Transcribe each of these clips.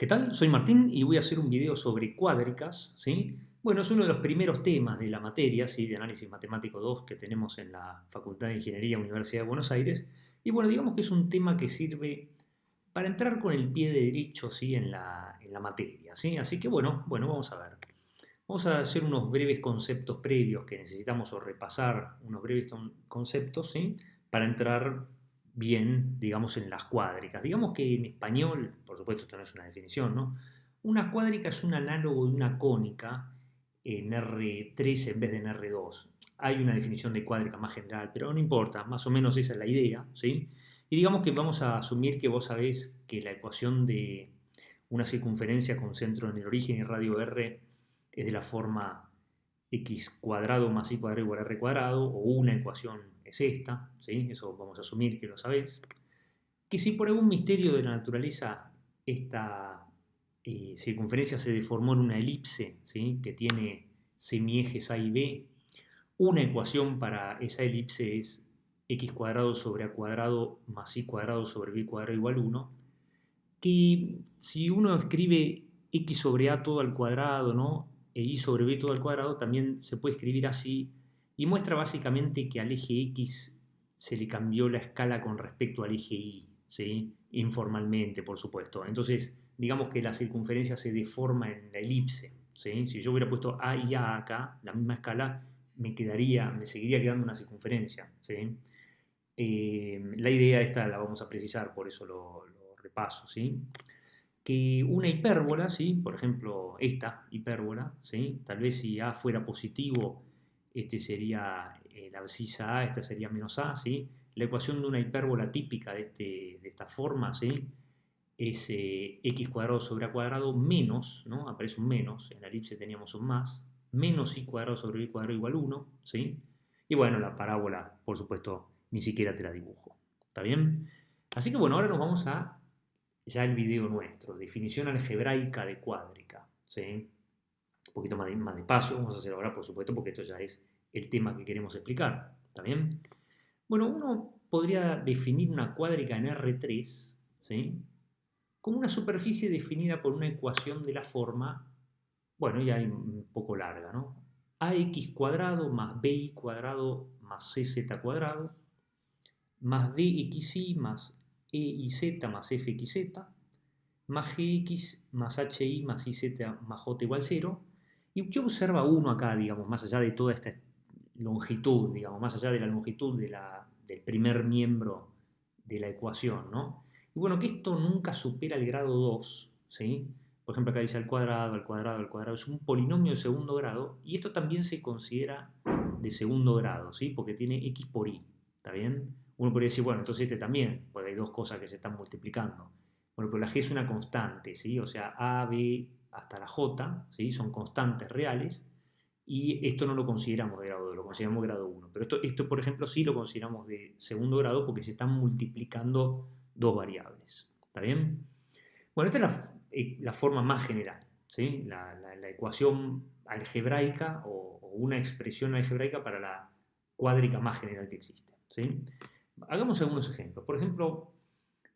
¿Qué tal? Soy Martín y voy a hacer un video sobre cuádricas, ¿sí? Bueno, es uno de los primeros temas de la materia, ¿sí? De análisis matemático 2 que tenemos en la Facultad de Ingeniería Universidad de Buenos Aires. Y bueno, digamos que es un tema que sirve para entrar con el pie derecho, ¿sí? En la materia, ¿sí? Así que bueno, vamos a ver. Vamos a hacer unos breves conceptos previos que necesitamos o repasar unos breves conceptos, ¿sí? Para entrar bien, digamos, en las cuádricas. Digamos que en español, por supuesto esto no es una definición, ¿no? Una cuádrica es un análogo de una cónica en R3 en vez de en R2. Hay una definición de cuádrica más general, pero no importa, más o menos esa es la idea, ¿sí? Y digamos que vamos a asumir que vos sabés que la ecuación de una circunferencia con centro en el origen y radio R es de la forma x cuadrado más y cuadrado igual a r cuadrado, o una ecuación es esta, ¿sí? Eso vamos a asumir que lo sabés. Que si por algún misterio de la naturaleza esta circunferencia se deformó en una elipse, ¿sí? Que tiene semiejes A y B, una ecuación para esa elipse es x cuadrado sobre a cuadrado más y cuadrado sobre b cuadrado igual 1, que si uno escribe x sobre a todo al cuadrado, ¿no? E y sobre b todo al cuadrado, también se puede escribir así, y muestra básicamente que al eje x se le cambió la escala con respecto al eje y, ¿sí? Informalmente, por supuesto. Entonces, digamos que la circunferencia se deforma en la elipse, ¿sí? Si yo hubiera puesto a y a acá, la misma escala, me seguiría quedando una circunferencia, ¿sí? La idea esta la vamos a precisar, por eso lo repaso, ¿sí? Que una hipérbola, ¿sí? Por ejemplo, esta hipérbola, ¿sí? Tal vez si A fuera positivo, este sería la abscisa A, esta sería menos A, ¿sí? La ecuación de una hipérbola típica de esta forma, ¿sí? Es x cuadrado sobre a cuadrado menos, ¿no? Aparece un menos, en la elipse teníamos un más, menos y cuadrado sobre b cuadrado igual 1, ¿sí? Y bueno, la parábola, por supuesto, ni siquiera te la dibujo, ¿está bien? Así que bueno, ahora nos vamos a ya el video nuestro, definición algebraica de cuádrica, ¿sí? Un poquito más despacio, vamos a hacer ahora, por supuesto, porque esto ya es el tema que queremos explicar, ¿está bien? Bueno, uno podría definir una cuádrica en R3, ¿sí? Como una superficie definida por una ecuación de la forma, bueno, ya un poco larga, ¿no? Ax cuadrado más by cuadrado más cz cuadrado más dxy más eiz más fxz más gx más hi más iz más j igual 0. ¿Y qué observa uno acá, digamos, más allá de toda esta longitud, digamos, más allá de la longitud del primer miembro de la ecuación, ¿no? Y bueno, que esto nunca supera el grado 2, ¿sí? Por ejemplo, acá dice al cuadrado, al cuadrado, al cuadrado. Es un polinomio de segundo grado y esto también se considera de segundo grado, ¿sí? Porque tiene x por y, ¿está bien? Uno podría decir, bueno, entonces este también, porque hay dos cosas que se están multiplicando. Bueno, pero la g es una constante, ¿sí? O sea, a, b hasta la j, ¿sí? Son constantes reales y esto no lo consideramos de grado 2, lo consideramos de grado 1. Pero esto, por ejemplo, sí lo consideramos de segundo grado porque se están multiplicando dos variables. ¿Está bien? Bueno, esta es la forma más general, ¿sí? La ecuación algebraica o una expresión algebraica para la cuádrica más general que existe, ¿sí? Hagamos algunos ejemplos. Por ejemplo,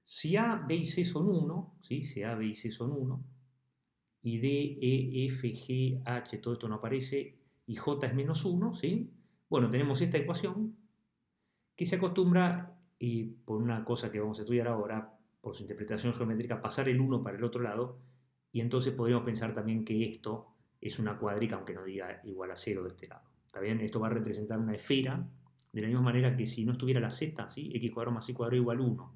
si A, B y C son 1, ¿sí? Si A, B y C son 1, y D, E, F, G, H, todo esto no aparece, y J es menos 1, ¿sí? Bueno, tenemos esta ecuación que se acostumbra, y por una cosa que vamos a estudiar ahora, por su interpretación geométrica, pasar el 1 para el otro lado, y entonces podríamos pensar también que esto es una cuádrica, aunque no diga igual a 0 de este lado. ¿Está bien? Esto va a representar una esfera, de la misma manera que si no estuviera la z, ¿sí? X cuadrado más y cuadrado igual 1,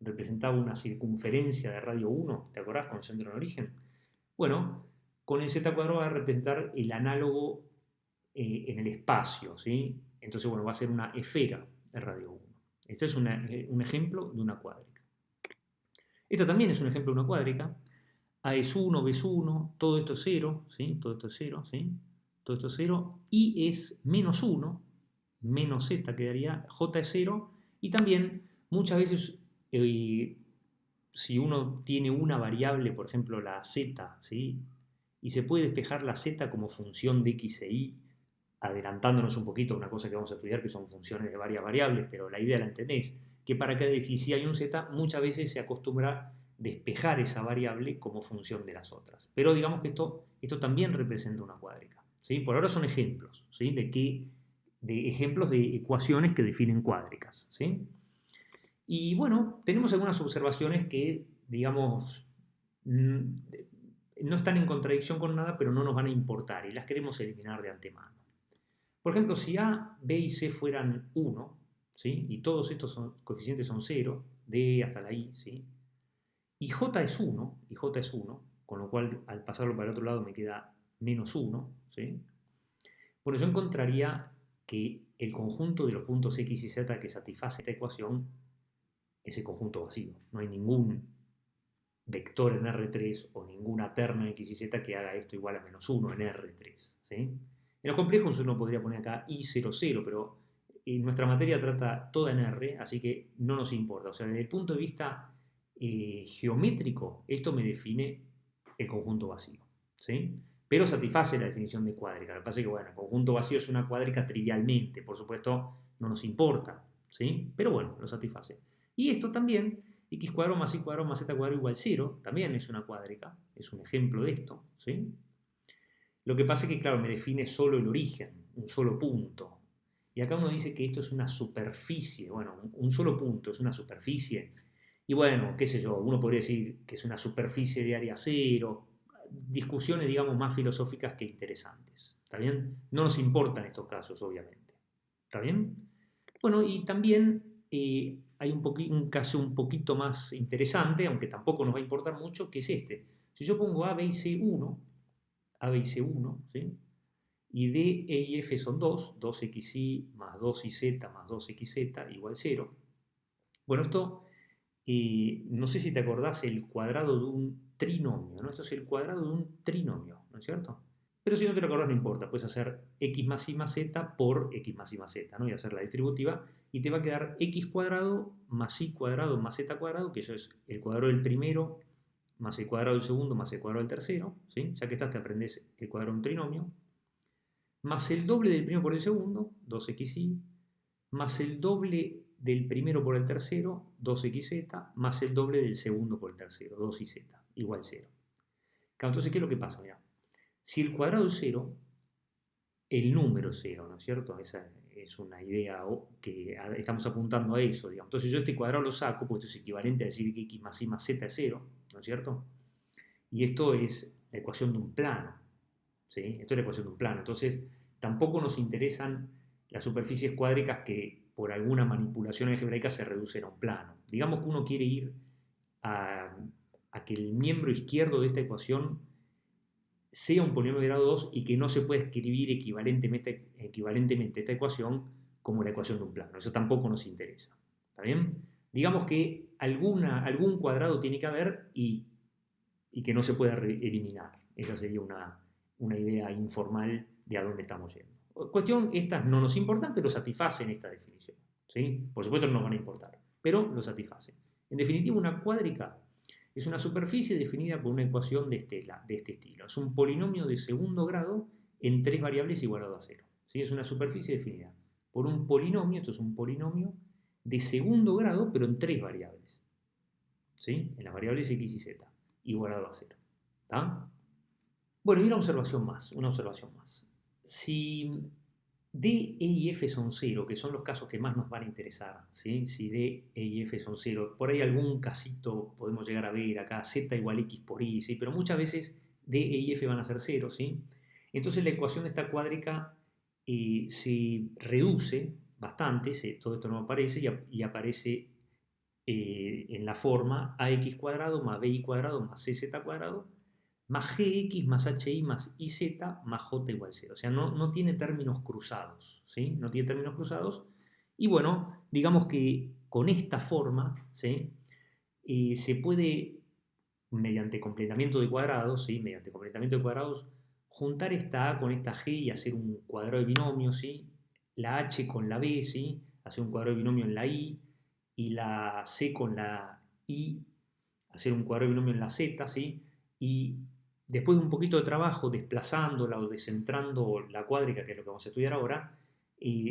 representaba una circunferencia de radio 1, ¿te acordás? Con centro en origen. Bueno, con el z cuadrado va a representar el análogo en el espacio, ¿sí? Entonces, bueno, va a ser una esfera de radio 1. Este es un ejemplo de una cuádrica. Esta también es un ejemplo de una cuádrica. A es 1, B es 1, todo esto es 0, ¿sí? Todo esto es 0, ¿sí? Todo esto es 0. Y es menos 1, menos z quedaría, J es 0. Y también muchas veces, si uno tiene una variable, por ejemplo la z, ¿sí? Y se puede despejar la z como función de x e y, adelantándonos un poquito a una cosa que vamos a estudiar, que son funciones de varias variables, pero la idea la entendéis, que para cada x y hay un z, muchas veces se acostumbra despejar esa variable como función de las otras. Pero digamos que esto también representa una cuádrica, ¿sí? Por ahora son ejemplos, ¿sí? De ejemplos de ecuaciones que definen cuádricas, ¿sí? Y bueno, tenemos algunas observaciones que, digamos, no están en contradicción con nada, pero no nos van a importar y las queremos eliminar de antemano. Por ejemplo, si A, B y C fueran 1, ¿sí? Y todos estos coeficientes son 0, D hasta la I, ¿sí? Y J es 1, con lo cual al pasarlo para el otro lado me queda menos 1, ¿sí? Bueno, yo encontraría que el conjunto de los puntos X y Z que satisface esta ecuación es el conjunto vacío. No hay ningún vector en R3 o ninguna terna X y Z que haga esto igual a menos 1 en R3, ¿sí? En los complejos uno podría poner acá I00, pero nuestra materia trata toda en R, así que no nos importa. O sea, desde el punto de vista geométrico, esto me define el conjunto vacío, ¿sí? Pero satisface la definición de cuádrica. Lo que pasa es que, bueno, el conjunto vacío es una cuádrica trivialmente, por supuesto no nos importa, ¿sí? Pero bueno, lo satisface. Y esto también, x cuadrado más y cuadrado más z cuadrado igual 0, también es una cuádrica, es un ejemplo de esto, ¿sí? Lo que pasa es que, claro, me define solo el origen, un solo punto. Y acá uno dice que esto es una superficie, bueno, un solo punto es una superficie. Y bueno, qué sé yo, uno podría decir que es una superficie de área cero, discusiones, digamos, más filosóficas que interesantes. ¿Está bien? No nos importan estos casos, obviamente. ¿Está bien? Bueno, y también hay un caso un poquito más interesante, aunque tampoco nos va a importar mucho, que es este. Si yo pongo A, B y C1, A, B y C1, ¿sí? Y D, E y F son 2, 2xy más 2yz más 2xz igual 0. Bueno, esto, no sé si te acordás, el cuadrado de un trinomio, ¿no? Esto es el cuadrado de un trinomio, ¿no es cierto? Pero si no te lo acordás, no importa, puedes hacer x más y más z por x más y más z, ¿no? Y hacer la distributiva, y te va a quedar x cuadrado más y cuadrado más z cuadrado, que eso es el cuadrado del primero más el cuadrado del segundo más el cuadrado del tercero, ¿sí? Ya que estás, te aprendes el cuadrado de un trinomio, más el doble del primero por el segundo, 2xy, más el doble del primero por el tercero, 2xz, más el doble del segundo por el tercero, 2yz, igual 0. Claro, entonces, ¿qué es lo que pasa? Mirá, si el cuadrado es 0, el número es 0, ¿no es cierto? Esa es una idea que estamos apuntando a eso, digamos. Entonces yo este cuadrado lo saco, porque esto es equivalente a decir que x más y más z es 0, ¿no es cierto? Y esto es la ecuación de un plano, ¿sí? Esto es la ecuación de un plano. Entonces, tampoco nos interesan las superficies cuádricas que por alguna manipulación algebraica se reducen a un plano. Digamos que uno quiere ir a, a que el miembro izquierdo de esta ecuación sea un polinomio de grado 2 y que no se pueda escribir equivalentemente esta ecuación como la ecuación de un plano. Eso tampoco nos interesa. ¿Está bien? Digamos que algún cuadrado tiene que haber y que no se pueda eliminar. Esa sería una idea informal de a dónde estamos yendo. Cuestión, estas no nos importan, pero satisfacen esta definición, ¿sí? Por supuesto no nos van a importar, pero lo satisfacen. En definitiva, una cuádrica es una superficie definida por una ecuación de este estilo. Es un polinomio de segundo grado en tres variables igualado a 0. ¿Sí? Es una superficie definida por un polinomio, esto es un polinomio de segundo grado, pero en tres variables. ¿Sí? En las variables x y z, igualado a 0. ¿Está? Bueno, y una observación más. Si D, E y F son 0, que son los casos que más nos van a interesar, ¿sí? Si D, E y F son 0, por ahí algún casito podemos llegar a ver acá, Z igual X por Y, ¿sí? Pero muchas veces D, E y F van a ser 0, ¿sí? Entonces la ecuación de esta cuádrica se reduce bastante, todo esto no aparece, y aparece en la forma ax cuadrado más bi cuadrado más cz cuadrado más gx más hi más iz más j igual 0. O sea, no tiene términos cruzados, ¿sí? No tiene términos cruzados. Y bueno, digamos que con esta forma, ¿sí? Se puede, mediante completamiento de cuadrados, ¿sí? Mediante completamiento de cuadrados, juntar esta a con esta g y hacer un cuadrado de binomio, ¿sí? La h con la b, ¿sí? Hacer un cuadrado de binomio en la i, y la c con la i, hacer un cuadrado de binomio en la z, ¿sí? Y después de un poquito de trabajo, desplazándola o descentrando la cuádrica, que es lo que vamos a estudiar ahora,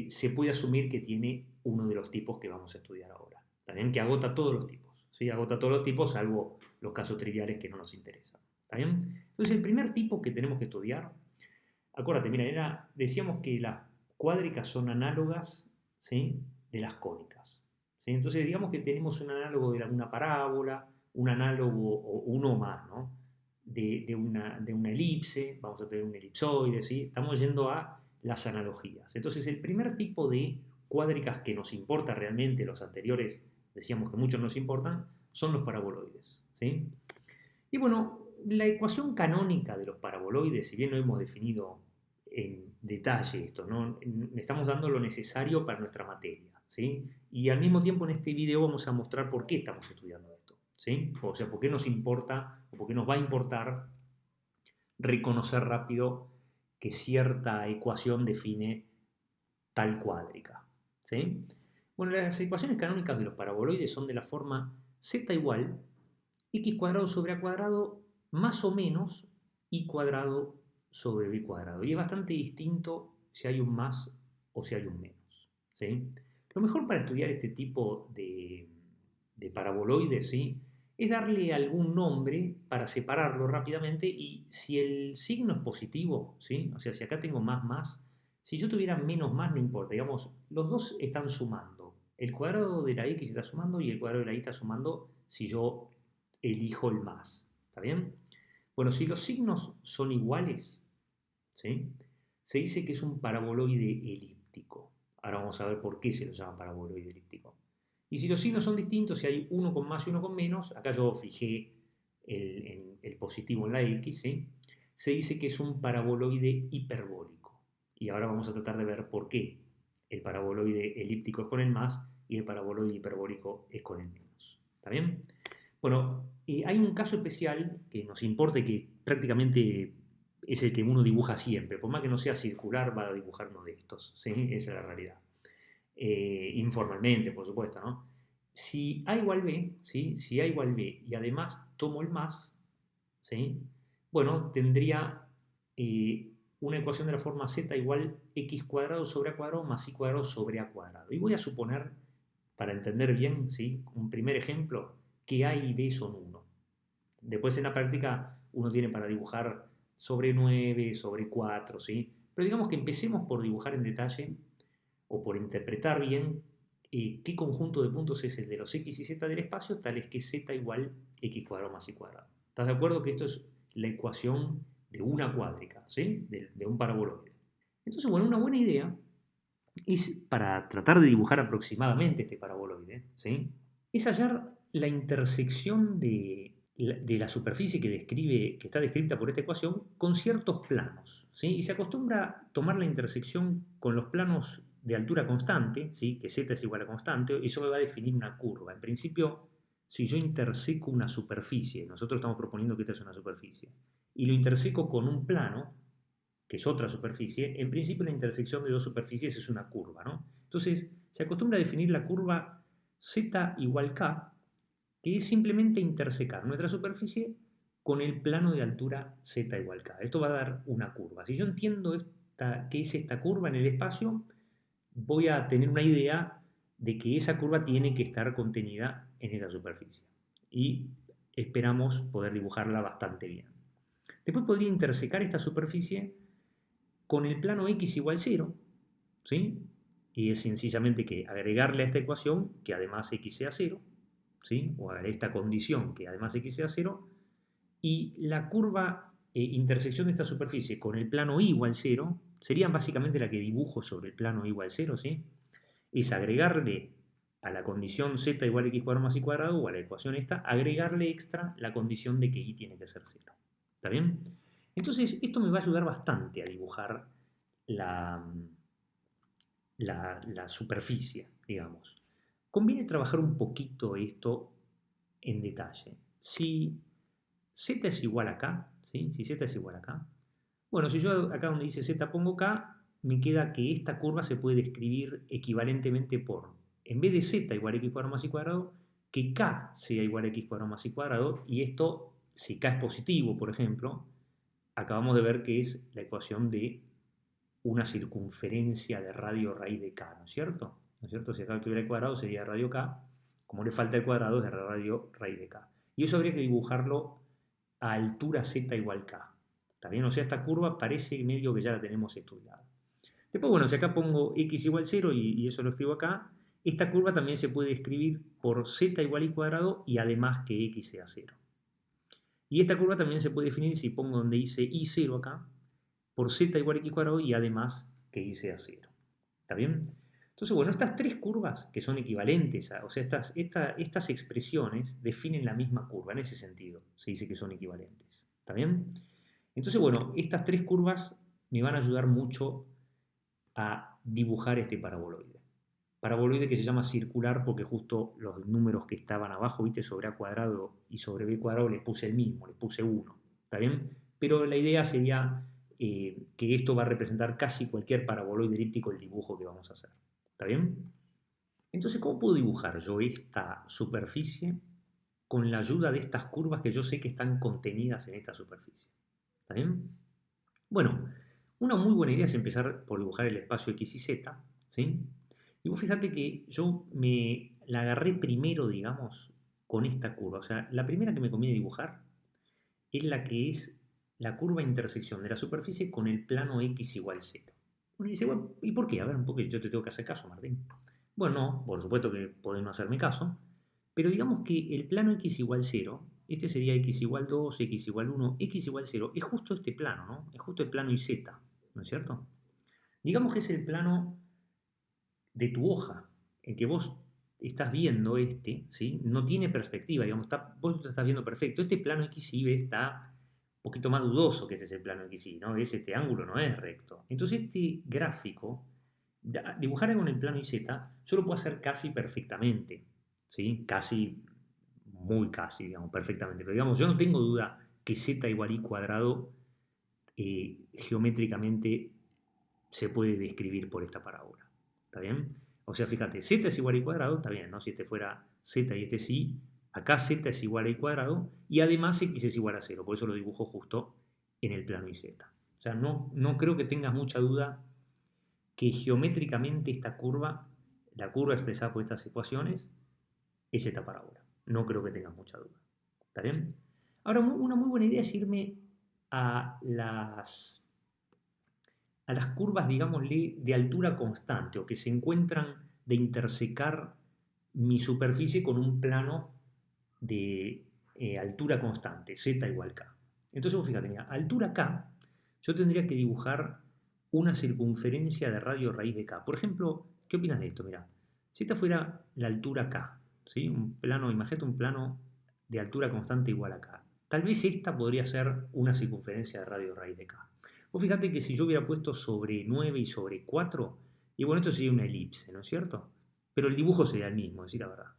se puede asumir que tiene uno de los tipos que vamos a estudiar ahora. También que agota todos los tipos, ¿sí? Agota todos los tipos, salvo los casos triviales que no nos interesan. ¿Está bien? Entonces, el primer tipo que tenemos que estudiar, acuérdate, mira, decíamos que las cuádricas son análogas, ¿sí? De las cónicas. ¿Sí? Entonces, digamos que tenemos un análogo de una parábola, un análogo o uno más, ¿no? De una elipse, vamos a tener un elipsoide, ¿sí? Estamos yendo a las analogías. Entonces, el primer tipo de cuádricas que nos importa realmente, los anteriores decíamos que muchos nos importan, son los paraboloides, ¿sí? Y bueno, la ecuación canónica de los paraboloides, si bien no hemos definido en detalle esto, ¿no? Estamos dando lo necesario para nuestra materia, ¿sí? Y al mismo tiempo en este video vamos a mostrar por qué estamos estudiando esto, ¿sí? O sea, por qué nos importa o por qué nos va a importar reconocer rápido que cierta ecuación define tal cuádrica, ¿sí? Bueno, las ecuaciones canónicas de los paraboloides son de la forma z igual x cuadrado sobre a cuadrado más o menos y cuadrado sobre b cuadrado. Y es bastante distinto si hay un más o si hay un menos, ¿sí? Lo mejor para estudiar este tipo de paraboloides, ¿sí? Es darle algún nombre para separarlo rápidamente y si el signo es positivo, ¿sí? O sea, si acá tengo más, si yo tuviera menos más no importa, digamos, los dos están sumando. El cuadrado de la x está sumando y el cuadrado de la y está sumando si yo elijo el más. ¿Está bien? Bueno, si los signos son iguales, ¿sí? Se dice que es un paraboloide elíptico. Ahora vamos a ver por qué se lo llama paraboloide elíptico. Y si los signos son distintos, si hay uno con más y uno con menos, acá yo fijé el positivo en la x, ¿sí? Se dice que es un paraboloide hiperbólico. Y ahora vamos a tratar de ver por qué el paraboloide elíptico es con el más y el paraboloide hiperbólico es con el menos. ¿Está bien? Bueno, hay un caso especial que nos importa y que prácticamente es el que uno dibuja siempre. Por más que no sea circular, va a dibujar uno de estos. ¿Sí? Esa es la realidad. Informalmente, por supuesto, ¿no? Si A igual B, ¿sí? Si A igual B y además tomo el más, ¿sí? Bueno, tendría una ecuación de la forma z igual x cuadrado sobre a cuadrado más y cuadrado sobre a cuadrado. Y voy a suponer, para entender bien, ¿sí? Un primer ejemplo, que A y B son 1. Después en la práctica uno tiene para dibujar sobre 9, sobre 4, ¿sí? Pero digamos que empecemos por dibujar en detalle o por interpretar bien qué conjunto de puntos es el de los x y z del espacio, tal es que z igual x cuadrado más y cuadrado. ¿Estás de acuerdo que esto es la ecuación de una cuádrica, ¿sí? De un paraboloide? Entonces, bueno, una buena idea es, para tratar de dibujar aproximadamente este paraboloide, ¿sí? Es hallar la intersección de la superficie que está descrita por esta ecuación con ciertos planos, ¿sí? Y se acostumbra tomar la intersección con los planos de altura constante, ¿sí? Que z es igual a constante, y eso me va a definir una curva. En principio, si yo interseco una superficie, nosotros estamos proponiendo que esta es una superficie, y lo interseco con un plano, que es otra superficie, en principio la intersección de dos superficies es una curva, ¿no? Entonces, se acostumbra a definir la curva z igual k, que es simplemente intersecar nuestra superficie con el plano de altura z igual k. Esto va a dar una curva. Si yo entiendo qué es esta curva en el espacio, voy a tener una idea de que esa curva tiene que estar contenida en esa superficie. Y esperamos poder dibujarla bastante bien. Después podría intersecar esta superficie con el plano x igual 0, ¿sí? Y es sencillamente que agregarle a esta ecuación que además x sea 0, ¿sí? O a esta condición que además x sea 0, y la curva intersección de esta superficie con el plano y igual 0 sería básicamente la que dibujo sobre el plano y igual 0, ¿sí? Es agregarle a la condición z igual a x cuadrado más y cuadrado, o a la ecuación esta, agregarle extra la condición de que y tiene que ser 0. ¿Está bien? Entonces, esto me va a ayudar bastante a dibujar la, la superficie, digamos. Conviene trabajar un poquito esto en detalle. Si z es igual a k, ¿sí? Si z es igual a k, bueno, si yo acá donde dice z pongo k, me queda que esta curva se puede escribir equivalentemente por, en vez de z igual a x cuadrado más y cuadrado, que k sea igual a x cuadrado más y cuadrado, y esto, si k es positivo, por ejemplo, acabamos de ver que es la ecuación de una circunferencia de radio raíz de k, ¿no es cierto? ¿No es cierto? Si acá tuviera el cuadrado sería radio k, Como le falta el cuadrado, es de radio raíz de k. Y eso habría que dibujarlo a altura z igual k. ¿Está bien? O sea, esta curva parece medio que ya la tenemos estudiada. Después, bueno, si acá pongo x igual 0 y eso lo escribo acá, esta curva también se puede escribir por z igual y cuadrado y además que x sea 0. Y esta curva también se puede definir si pongo donde hice y0 acá, por z igual a x cuadrado y además que y sea 0. ¿Está bien? Entonces, bueno, estas tres curvas que son equivalentes, o sea, estas expresiones definen la misma curva, en ese sentido se dice que son equivalentes. ¿Está bien? Entonces, bueno, estas tres curvas me van a ayudar mucho a dibujar este paraboloide. Paraboloide que se llama circular porque justo los números que estaban abajo, viste, sobre a cuadrado y sobre b cuadrado les puse el mismo, les puse 1. ¿Está bien? Pero la idea sería que esto va a representar casi cualquier paraboloide elíptico el dibujo que vamos a hacer. ¿Está bien? Entonces, ¿cómo puedo dibujar yo esta superficie con la ayuda de estas curvas que yo sé que están contenidas en esta superficie? ¿Está bien? Bueno, una muy buena idea es empezar por dibujar el espacio x y z, ¿sí? Y vos fíjate que yo me la agarré primero, digamos, con esta curva. O sea, la primera que me conviene dibujar es la que es la curva intersección de la superficie con el plano x igual 0. Uno dice, bueno, ¿y por qué? A ver, un poco, yo te tengo que hacer caso, Martín. Bueno, no, por supuesto que podés no hacerme caso, pero digamos que el plano x igual 0, este sería x igual 2, x igual 1, x igual 0, es justo este plano, ¿no? Es justo el plano YZ, ¿no es cierto? Digamos que es el plano de tu hoja, en que vos estás viendo ¿sí? No tiene perspectiva, digamos, vos lo estás viendo perfecto. Este plano XY está un poquito más dudoso que este es el plano XY, ¿no? Este ángulo no es recto. Entonces este gráfico, dibujar con el plano YZ, yo lo puedo hacer casi perfectamente, ¿sí? Casi, muy casi, digamos, perfectamente. Pero digamos, yo no tengo duda que Z igual Y cuadrado geométricamente se puede describir por esta parábola. ¿Está bien? O sea, fíjate, z es igual a y cuadrado, está bien, ¿no? Si este fuera z y este sí, acá z es igual a y cuadrado y además x es igual a 0, por eso lo dibujo justo en el plano YZ. O sea, no creo que tengas mucha duda que geométricamente esta curva, la curva expresada por estas ecuaciones, es esta parábola. No creo que tengas mucha duda. ¿Está bien? Ahora, una muy buena idea es irme a las curvas, digámosle, de altura constante o que se encuentran de intersecar mi superficie con un plano de altura constante, z igual k. Entonces, fíjate, mira, altura k, yo tendría que dibujar una circunferencia de radio raíz de k. Por ejemplo, ¿qué opinas de esto? Mira, si esta fuera la altura k, ¿sí? Un plano, imagínate un plano de altura constante igual a k. Tal vez esta podría ser una circunferencia de radio raíz de k. Vos fíjate que si yo hubiera puesto sobre 9 y sobre 4, y bueno, esto sería una elipse, ¿no es cierto? Pero el dibujo sería el mismo, decir la verdad.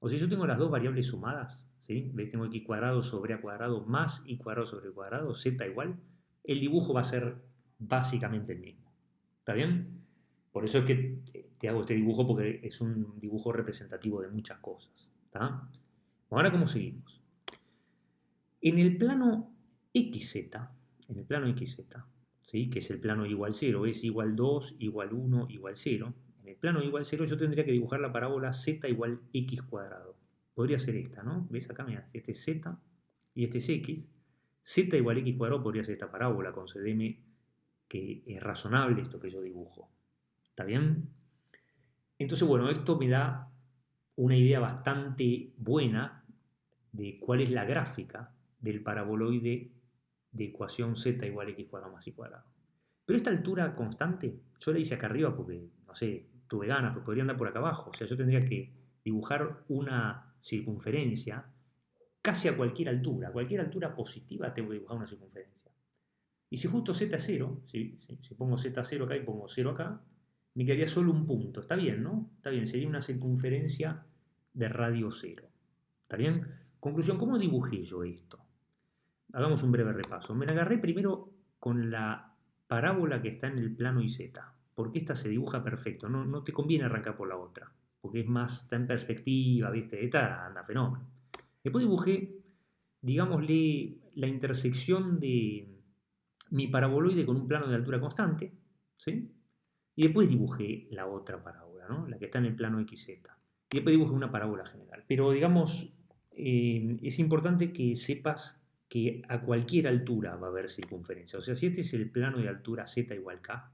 O sea, yo tengo las dos variables sumadas, ¿sí? ¿Ves? Tengo x cuadrado sobre a cuadrado más y cuadrado sobre cuadrado, z igual. El dibujo va a ser básicamente el mismo. ¿Está bien? Por eso es que te hago este dibujo porque es un dibujo representativo de muchas cosas. ¿Está? Ahora, ¿cómo seguimos? En el plano XZ, en el plano XZ, ¿sí? Que es el plano igual 0, es igual 2, igual 1, igual 0. En el plano igual 0 yo tendría que dibujar la parábola z igual x cuadrado. Podría ser esta, ¿no? ¿Ves acá? Mira, este es z y este es x. Z igual x cuadrado podría ser esta parábola, concedeme que es razonable esto que yo dibujo. ¿Está bien? Entonces, bueno, esto me da una idea bastante buena de cuál es la gráfica del paraboloide de ecuación z igual a x cuadrado más y cuadrado. Pero esta altura constante, yo la hice acá arriba porque, no sé, tuve ganas, pero podría andar por acá abajo. O sea, yo tendría que dibujar una circunferencia casi a cualquier altura positiva tengo que dibujar una circunferencia. Y si justo z es 0, si pongo z 0 acá y pongo 0 acá, me quedaría solo un punto. Está bien, ¿no? Está bien, sería una circunferencia de radio 0. ¿Está bien? Conclusión, ¿cómo dibujé yo esto? Hagamos un breve repaso. Me la agarré primero con la parábola que está en el plano YZ, porque esta se dibuja perfecto, no te conviene arrancar por la otra, porque es más, está en perspectiva, ¿viste? Esta anda fenómeno. Después dibujé, digámosle, la intersección de mi paraboloide con un plano de altura constante, ¿sí? Y después dibujé la otra parábola, ¿no? La que está en el plano XZ. y después dibujas una parábola general. Pero digamos, es importante que sepas que a cualquier altura va a haber circunferencia. O sea, si este es el plano de altura z igual k,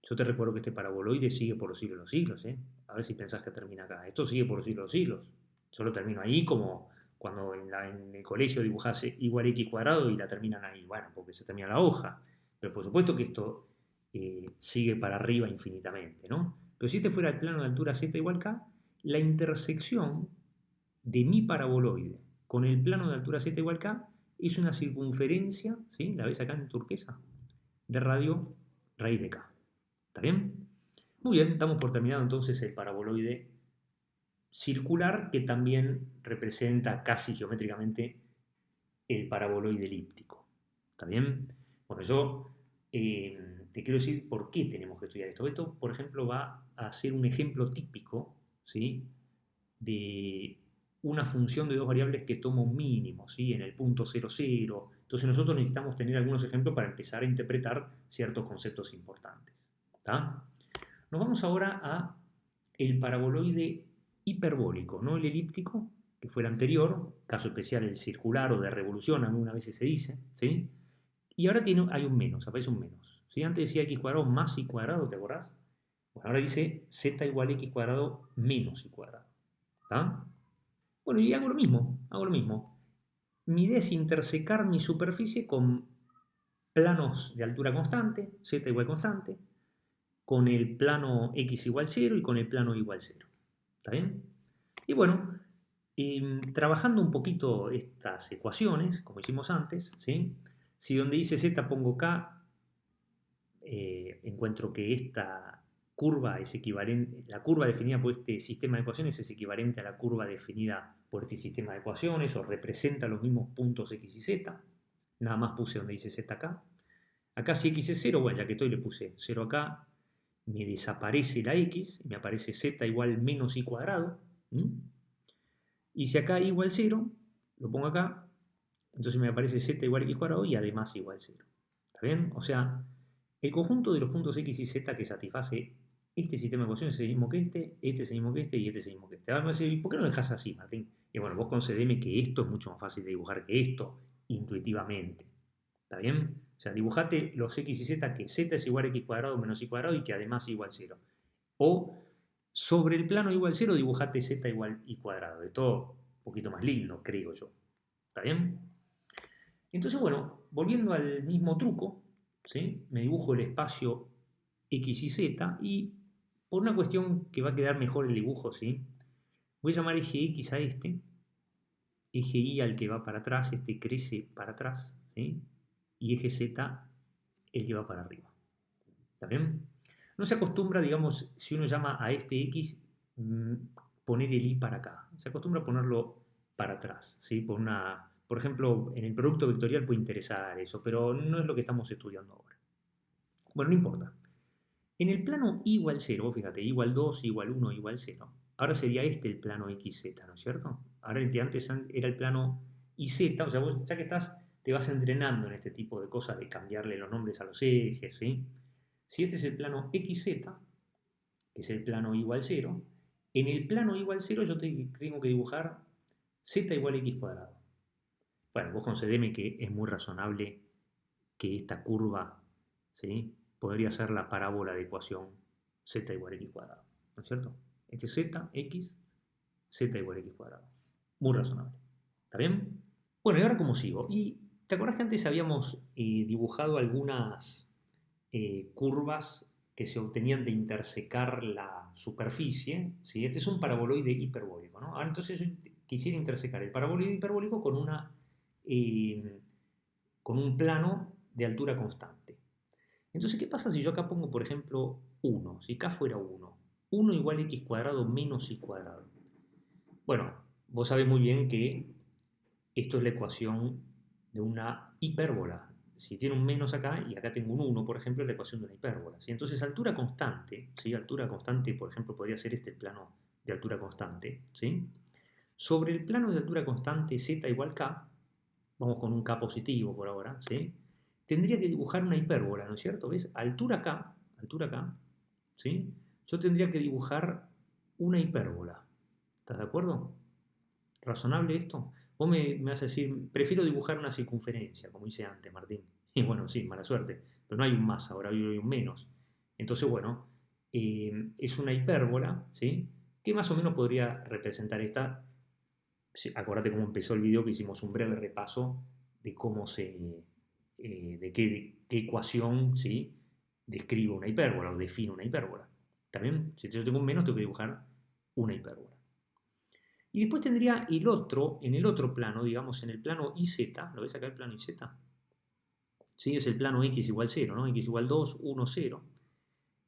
yo te recuerdo que este paraboloide sigue por los siglos de los siglos, ¿eh? A ver si pensás que termina acá. Esto sigue por los siglos de los siglos. Yo lo termino ahí como cuando en el colegio dibujás igual x cuadrado y la terminan ahí. Bueno, porque se termina la hoja. Pero por supuesto que esto sigue para arriba infinitamente, ¿no? Pero si este fuera el plano de altura z igual k, la intersección de mi paraboloide con el plano de altura z igual k es una circunferencia, ¿sí? ¿La ves acá en turquesa? De radio raíz de k. ¿Está bien? Muy bien, damos por terminado entonces el paraboloide circular, que también representa casi geométricamente el paraboloide elíptico. ¿Está bien? Bueno, yo te quiero decir por qué tenemos que estudiar esto. Esto, por ejemplo, va a ser un ejemplo típico, ¿sí?, de una función de dos variables que toma un mínimo, ¿sí?, en el punto 0, 0. Entonces nosotros necesitamos tener algunos ejemplos para empezar a interpretar ciertos conceptos importantes. ¿Está? Nos vamos ahora a el paraboloide hiperbólico, no el elíptico, que fue el anterior, caso especial el circular o de revolución, algunas veces se dice, ¿sí? Y ahora hay un menos, aparece un menos. ¿Sí? Antes decía x cuadrado más y cuadrado, ¿te acordás? Bueno, ahora dice z igual a x cuadrado menos y cuadrado. ¿Está? Bueno, y hago lo mismo, hago lo mismo. Mi idea es intersecar mi superficie con planos de altura constante, z igual constante, con el plano x igual 0 y con el plano y igual 0. ¿Está bien? Y bueno, trabajando un poquito estas ecuaciones, como hicimos antes, ¿sí? Si donde dice z pongo k, encuentro que esta curva es equivalente, la curva definida por este sistema de ecuaciones es equivalente a la curva definida por este sistema de ecuaciones o representa los mismos puntos x y z. Nada más puse donde dice z acá. Acá si x es 0, bueno, ya que estoy le puse 0 acá, me desaparece la x, me aparece z igual menos y cuadrado. Y si acá y igual 0, lo pongo acá, entonces me aparece z igual a x cuadrado y además igual 0. ¿Está bien? O sea, el conjunto de los puntos x y z que satisface este sistema de ecuaciones es el mismo que este es el mismo que este y este es el mismo que este. Ahora me va a decir, ¿por qué no lo dejas así, Martín? Y bueno, vos concedeme que esto es mucho más fácil de dibujar que esto, intuitivamente. ¿Está bien? O sea, dibujate los x y z que z es igual a x cuadrado menos y cuadrado y que además es igual 0. O sobre el plano igual 0 dibujate z igual y cuadrado. De todo un poquito más lindo, creo yo. ¿Está bien? Entonces, bueno, volviendo al mismo truco, ¿sí?, me dibujo el espacio x y z y por una cuestión que va a quedar mejor el dibujo, ¿sí?, voy a llamar eje x a este, eje y al que va para atrás, este crece para atrás, ¿sí?, y eje z el que va para arriba. ¿Está bien? No se acostumbra, digamos, si uno llama a este x, poner el y para acá. Se acostumbra a ponerlo para atrás, ¿sí? Por ejemplo, en el producto vectorial puede interesar eso, pero no es lo que estamos estudiando ahora. Bueno, no importa. En el plano y igual 0, fíjate, igual 2, igual 1, igual 0. Ahora sería este el plano xz, ¿no es cierto? Ahora el que antes era el plano iz, o sea, vos ya que estás, te vas entrenando en este tipo de cosas de cambiarle los nombres a los ejes, ¿sí? Si este es el plano xz, que es el plano igual 0, en el plano igual 0 yo tengo que dibujar z igual a x cuadrado. Bueno, vos concedeme que es muy razonable que esta curva, ¿sí?, podría ser la parábola de ecuación z igual a x cuadrado, ¿no es cierto? Este es z, x, z igual a x cuadrado. Muy razonable. ¿Está bien? Bueno, ¿y ahora cómo sigo? Y ¿te acordás que antes habíamos dibujado algunas curvas que se obtenían de intersecar la superficie? ¿Sí? Este es un paraboloide hiperbólico, ¿no? Ahora entonces yo quisiera intersecar el paraboloide hiperbólico con un plano de altura constante. Entonces, ¿qué pasa si yo acá pongo, por ejemplo, 1? Si acá fuera 1. 1 igual a x cuadrado menos y cuadrado. Bueno, vos sabés muy bien que esto es la ecuación de una hipérbola. Si tiene un menos acá y acá tengo un 1, por ejemplo, es la ecuación de una hipérbola. ¿Sí? Entonces, altura constante, ¿sí?, altura constante, por ejemplo, podría ser este el plano de altura constante, ¿sí?, sobre el plano de altura constante z igual k, vamos con un k positivo por ahora, ¿sí?, tendría que dibujar una hipérbola, ¿no es cierto? ¿Ves? Altura k, ¿sí?, yo tendría que dibujar una hipérbola. ¿Estás de acuerdo? ¿Razonable esto? Vos me vas a decir, prefiero dibujar una circunferencia, como hice antes, Martín. Y bueno, sí, mala suerte, pero no hay un más ahora, hay un menos. Entonces, bueno, es una hipérbola, ¿sí? ¿Qué más o menos podría representar esta? Sí, acordate cómo empezó el video, que hicimos un breve repaso de cómo de qué ecuación, ¿sí? Describo una hipérbola o defino una hipérbola. ¿Está bien? Si yo tengo un menos, tengo que dibujar una hipérbola. Y después tendría el otro, en el otro plano, digamos en el plano IZ, ¿lo ves acá el plano IZ? ¿Sí? Es el plano x igual 0, ¿no? X igual 2, 1, 0.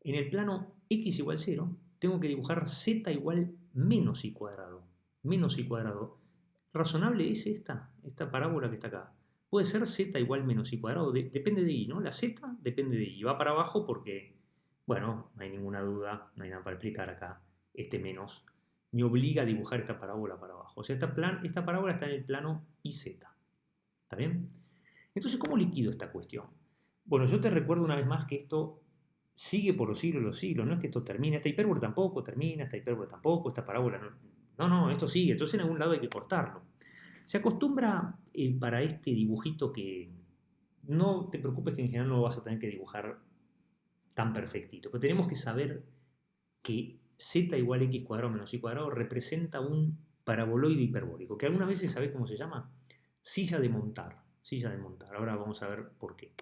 En el plano x igual 0, tengo que dibujar z igual menos y cuadrado. Menos y cuadrado. ¿Razonable es esta parábola que está acá? Puede ser z igual menos y cuadrado, depende de y, ¿no? La z depende de y, va para abajo porque, bueno, no hay ninguna duda, no hay nada para explicar acá. Este menos me obliga a dibujar esta parábola para abajo. O sea, esta parábola está en el plano IZ. ¿Está bien? Entonces, ¿cómo liquido esta cuestión? Bueno, yo te recuerdo una vez más que esto sigue por los siglos de los siglos, no es que esto termine, esta hipérbola tampoco termina, esta hipérbola tampoco, esta parábola no, no, esto sigue, entonces en algún lado hay que cortarlo. Se acostumbra para este dibujito que no te preocupes que en general no lo vas a tener que dibujar tan perfectito, pero tenemos que saber que z igual a x cuadrado menos y cuadrado representa un paraboloide hiperbólico, que algunas veces, ¿sabés cómo se llama? Silla de montar, silla de montar. Ahora vamos a ver por qué.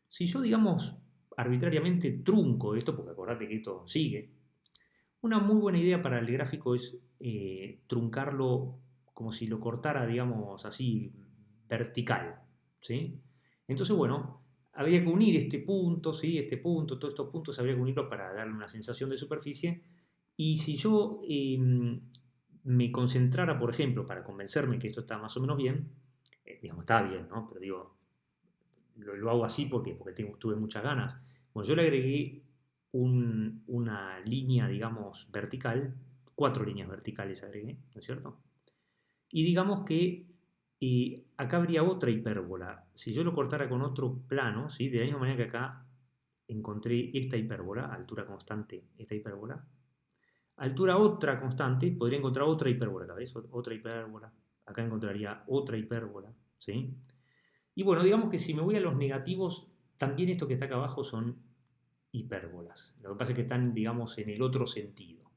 Si yo, digamos, arbitrariamente trunco esto, porque acordate que esto sigue, una muy buena idea para el gráfico es truncarlo como si lo cortara, digamos, así, vertical, ¿sí? Entonces, bueno, habría que unir este punto, ¿sí? Este punto, todos estos puntos habría que unirlos para darle una sensación de superficie. Y si yo me concentrara, por ejemplo, para convencerme que esto está más o menos bien, digamos, está bien, ¿no? Pero digo, lo hago así porque tuve muchas ganas. Bueno, yo le agregué una línea, digamos, vertical, 4 líneas verticales agregué, ¿no es cierto? Y digamos que acá habría otra hipérbola. Si yo lo cortara con otro plano, ¿sí? De la misma manera que acá encontré esta hipérbola, altura constante, esta hipérbola, altura otra constante, podría encontrar otra hipérbola, acá, ¿ves? Otra hipérbola. Acá encontraría otra hipérbola, ¿sí? Y bueno, digamos que si me voy a los negativos, también esto que está acá abajo son hipérbolas. Lo que pasa es que están, digamos, en el otro sentido.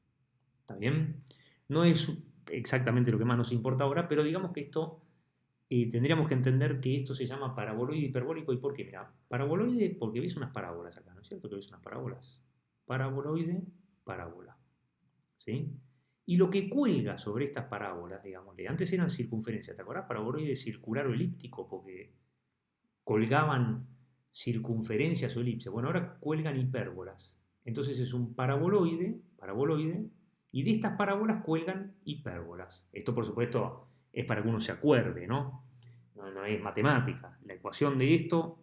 ¿Está bien? No es exactamente lo que más nos importa ahora, pero digamos que esto tendríamos que entender que esto se llama paraboloide hiperbólico. ¿Y por qué? Mira, paraboloide porque ves unas parábolas acá, ¿no es cierto? Que ves unas parábolas. Paraboloide, parábola. ¿Sí? Y lo que cuelga sobre estas parábolas, digamos, antes eran circunferencias, ¿te acordás? Paraboloide circular o elíptico, porque colgaban circunferencias o elipses. Bueno, ahora cuelgan hipérbolas. Entonces es un paraboloide, y de estas parábolas cuelgan hipérbolas. Esto, por supuesto, es para que uno se acuerde, ¿no? No es matemática. La ecuación de esto,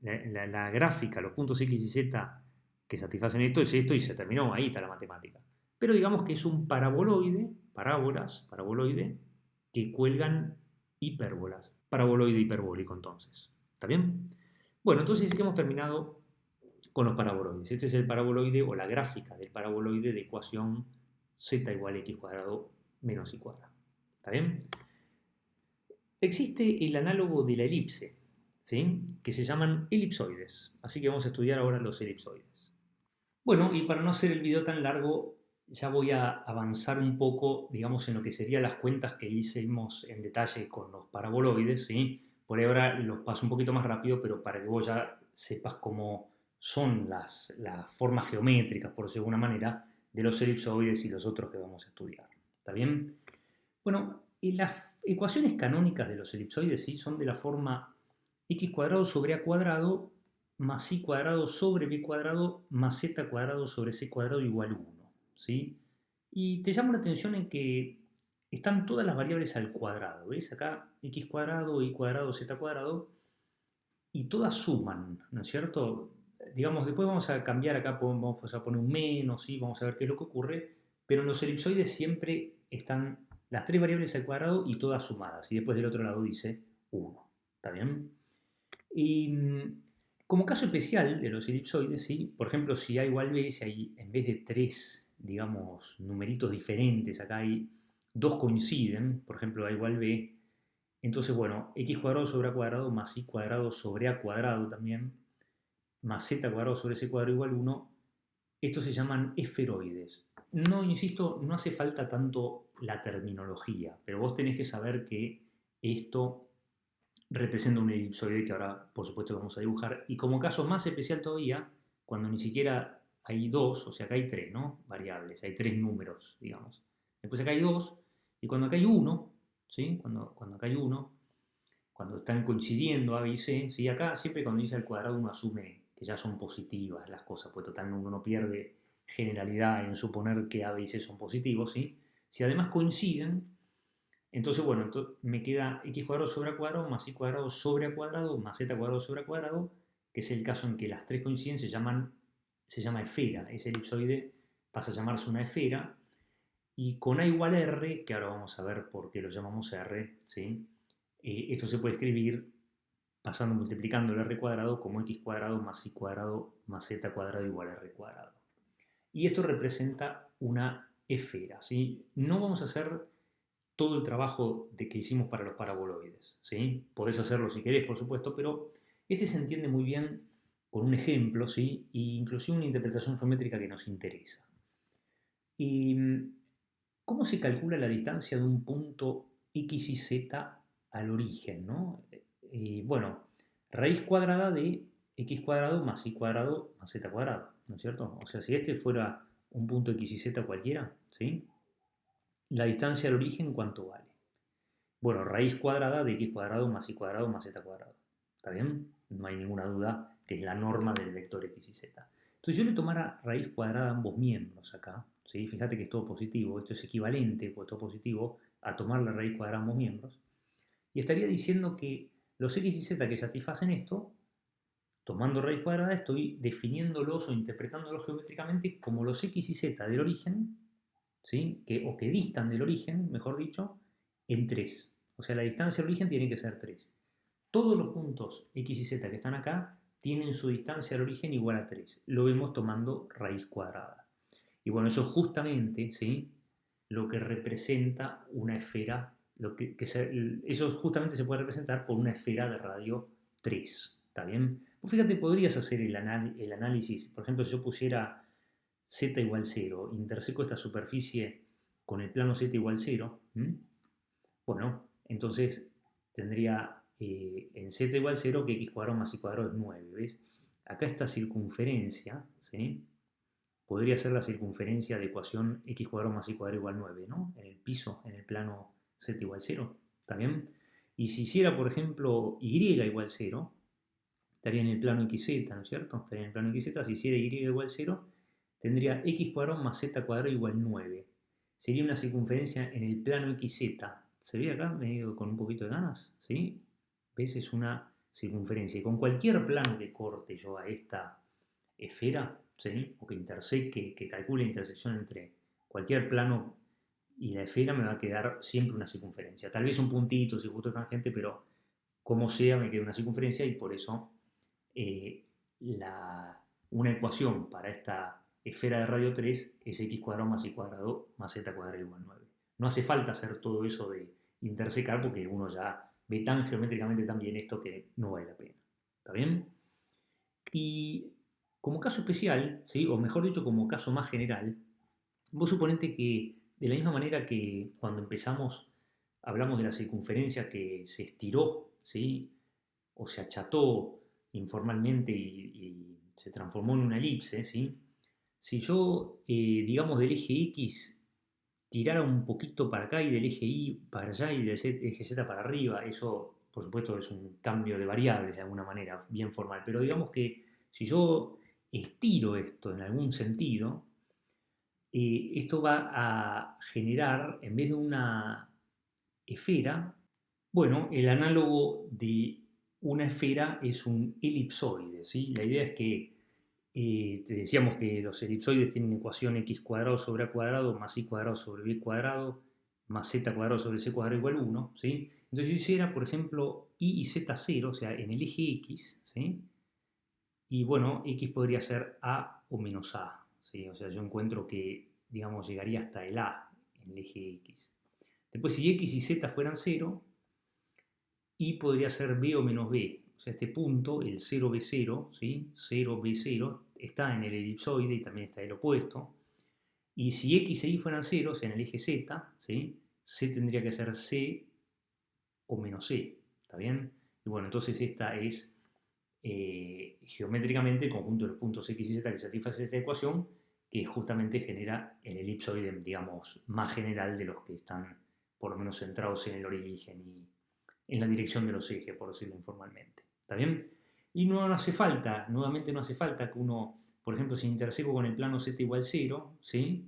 la gráfica, los puntos x y z que satisfacen esto es esto y se terminó, ahí está la matemática. Pero digamos que es un paraboloide, paraboloide, que cuelgan hipérbolas. Paraboloide hiperbólico entonces. ¿Está bien? Bueno, entonces hemos terminado con los paraboloides. Este es el paraboloide o la gráfica del paraboloide de ecuación z igual a x cuadrado menos y cuadrado. ¿Está bien? Existe el análogo de la elipse, ¿sí? Que se llaman elipsoides. Así que vamos a estudiar ahora los elipsoides. Bueno, y para no hacer el video tan largo, ya voy a avanzar un poco, digamos, en lo que serían las cuentas que hicimos en detalle con los paraboloides, ¿sí? Por ahora los paso un poquito más rápido, pero para que vos ya sepas cómo son las formas geométricas, por decirlo de alguna manera, de los elipsoides y los otros que vamos a estudiar. ¿Está bien? Bueno, y las ecuaciones canónicas de los elipsoides, ¿sí? Son de la forma x cuadrado sobre a cuadrado más y cuadrado sobre b cuadrado más z cuadrado sobre c cuadrado igual 1. ¿Sí? Y te llama la atención en que están todas las variables al cuadrado. ¿Ves? Acá x cuadrado, y cuadrado, z cuadrado, y todas suman, ¿no es cierto? Digamos, después vamos a cambiar acá, vamos a poner un menos, ¿sí? Vamos a ver qué es lo que ocurre, pero en los elipsoides siempre están las tres variables al cuadrado y todas sumadas, y después del otro lado dice 1. ¿Está bien? Y como caso especial de los elipsoides, ¿sí? Por ejemplo, si A igual B, si hay, en vez de 3 digamos, numeritos diferentes. Acá hay dos coinciden, por ejemplo, A igual B. Entonces, bueno, x cuadrado sobre a cuadrado más y cuadrado sobre a cuadrado también, más z cuadrado sobre c cuadrado igual 1. Estos se llaman esferoides. No, insisto, no hace falta tanto la terminología, pero vos tenés que saber que esto representa un elipsoide que ahora, por supuesto, vamos a dibujar. Y como caso más especial todavía, cuando ni siquiera hay dos, o sea, acá hay tres, ¿no? Variables, hay tres números, digamos. Después acá hay dos, y cuando acá hay uno, ¿sí? Cuando acá hay uno, cuando están coincidiendo A, B y C, ¿sí? Acá siempre cuando dice al cuadrado uno asume que ya son positivas las cosas, pues total uno no pierde generalidad en suponer que A, B y C son positivos, ¿sí? Si además coinciden, entonces, bueno, entonces me queda x cuadrado sobre a cuadrado más y cuadrado sobre a cuadrado más z cuadrado sobre a cuadrado, que es el caso en que las tres coinciden, se llama esfera. Ese elipsoide pasa a llamarse una esfera. Y con a igual r, que ahora vamos a ver por qué lo llamamos r, ¿sí? Esto se puede escribir pasando multiplicando el r cuadrado como x cuadrado más y cuadrado más z cuadrado igual a r cuadrado. Y esto representa una esfera, ¿sí? No vamos a hacer todo el trabajo de que hicimos para los paraboloides, ¿sí? Podés hacerlo si querés, por supuesto, pero este se entiende muy bien con un ejemplo, ¿sí? E inclusive una interpretación geométrica que nos interesa. ¿Y cómo se calcula la distancia de un punto x y z al origen, ¿no? Bueno, raíz cuadrada de x cuadrado más y cuadrado más z cuadrado, ¿no es cierto? O sea, si este fuera un punto x y z cualquiera, ¿sí? La distancia al origen, ¿cuánto vale? Bueno, raíz cuadrada de x cuadrado más y cuadrado más z cuadrado. ¿Está bien? No hay ninguna duda que es la norma del vector x y z. Entonces yo le tomara raíz cuadrada a ambos miembros acá, ¿sí? Fíjate que es todo positivo, esto es equivalente, pues todo positivo, a tomar la raíz cuadrada a ambos miembros. Y estaría diciendo que los x y z que satisfacen esto, tomando raíz cuadrada, estoy definiéndolos o interpretándolos geométricamente como los x y z del origen, ¿sí? O que distan del origen, mejor dicho, en 3. O sea, la distancia al origen tiene que ser 3. Todos los puntos x y z que están acá tienen su distancia al origen igual a 3. Lo vemos tomando raíz cuadrada. Y bueno, eso justamente, ¿sí? Lo que representa una esfera, eso justamente se puede representar por una esfera de radio 3. ¿Está bien? Pues fíjate, podrías hacer el análisis, por ejemplo, si yo pusiera z igual 0, interseco esta superficie con el plano z igual 0, bueno, entonces tendría en z igual 0 que x cuadrado más y cuadrado es 9, ¿ves? Acá esta circunferencia, ¿sí? Podría ser la circunferencia de ecuación x cuadrado más y cuadrado igual 9, ¿no? En el piso, en el plano z igual 0, ¿está bien? Y si hiciera, por ejemplo, y igual 0, estaría en el plano xz, ¿no es cierto? Estaría en el plano xz, si hiciera y igual 0, tendría x cuadrado más z cuadrado igual 9. Sería una circunferencia en el plano xz. ¿Se ve acá? Medio con un poquito de ganas, ¿sí? ¿Ves? Es una circunferencia. Y con cualquier plano que corte yo a esta esfera, ¿sí? O que interseque, que calcule la intersección entre cualquier plano y la esfera, me va a quedar siempre una circunferencia. Tal vez un puntito, si justo tangente, pero como sea, me queda una circunferencia y por eso eh, una ecuación para esta esfera de radio 3 es x cuadrado más y cuadrado más z cuadrado igual 9. No hace falta hacer todo eso de intersecar porque uno ya ve tan geométricamente tan bien esto que no vale la pena. ¿Está bien? Y como caso especial, ¿sí? O mejor dicho, como caso más general, vos suponete que de la misma manera que cuando empezamos hablamos de la circunferencia que se estiró, ¿sí? O se acható informalmente y se transformó en una elipse, ¿sí? Si yo, digamos, del eje X tirara un poquito para acá y del eje Y para allá y del eje Z para arriba, eso por supuesto es un cambio de variables de alguna manera, bien formal, pero digamos que si yo estiro esto en algún sentido, esto va a generar, en vez de una esfera, bueno, el análogo de una esfera es un elipsoide, ¿sí? La idea es que te decíamos que los elipsoides tienen ecuación x cuadrado sobre a cuadrado más y cuadrado sobre b cuadrado más z cuadrado sobre c cuadrado igual 1, ¿sí? Entonces yo hiciera, por ejemplo, y y z 0, o sea, en el eje x, ¿sí? Y bueno, x podría ser a o menos a, ¿sí? O sea, yo encuentro que digamos, llegaría hasta el A en el eje X. Después, si X y Z fueran 0, Y podría ser B o menos B. O sea, este punto, el 0B0, ¿sí? 0B0, está en el elipsoide y también está el opuesto. Y si X e Y fueran ceros en el eje Z, ¿sí? C tendría que ser C o menos C, ¿está bien? Y bueno, entonces esta es geométricamente el conjunto de los puntos X y Z que satisface esta ecuación, que justamente genera el elipsoide, digamos, más general de los que están por lo menos centrados en el origen y en la dirección de los ejes, por decirlo informalmente. ¿Está bien? Y no hace falta, nuevamente no hace falta que uno, por ejemplo, si interseco con el plano z igual 0, ¿sí?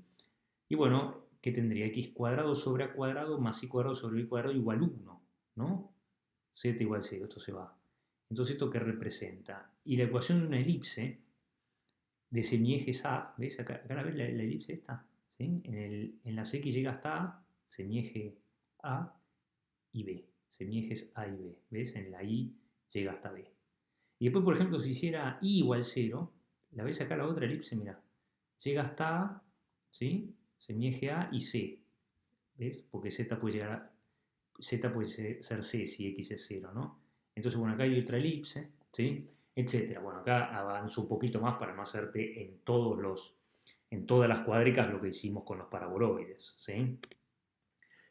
Y bueno, ¿qué tendría? X cuadrado sobre A cuadrado más Y cuadrado sobre B cuadrado igual 1, ¿no? Z igual 0, esto se va. Entonces, ¿esto qué representa? Y la ecuación de una elipse de semiejes A, ¿ves? Acá la ves la elipse esta, ¿sí? En las X llega hasta A, semieje A y B, semiejes A y B, ¿ves? En la Y llega hasta B. Y después, por ejemplo, si hiciera Y igual 0, la ves acá la otra elipse, mira, llega hasta A, ¿sí? Semieje A y C, ¿ves? Porque Z puede llegar a, Z puede ser C si X es 0, ¿no? Entonces, bueno, acá hay otra elipse, ¿sí? Etcétera. Bueno, acá avanzo un poquito más para no hacerte en todas las cuádricas lo que hicimos con los paraboloides, ¿sí?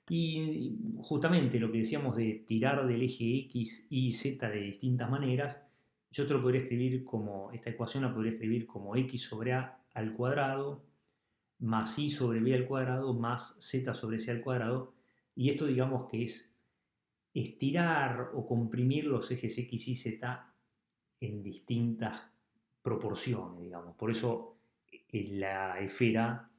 Y justamente lo que decíamos de tirar del eje X, Y, Z de distintas maneras, yo te lo podría escribir como, esta ecuación la podría escribir como X sobre A al cuadrado, más Y sobre B al cuadrado, más Z sobre C al cuadrado, y esto digamos que es estirar o comprimir los ejes X, Y, Z en distintas proporciones, digamos. Por eso la esfera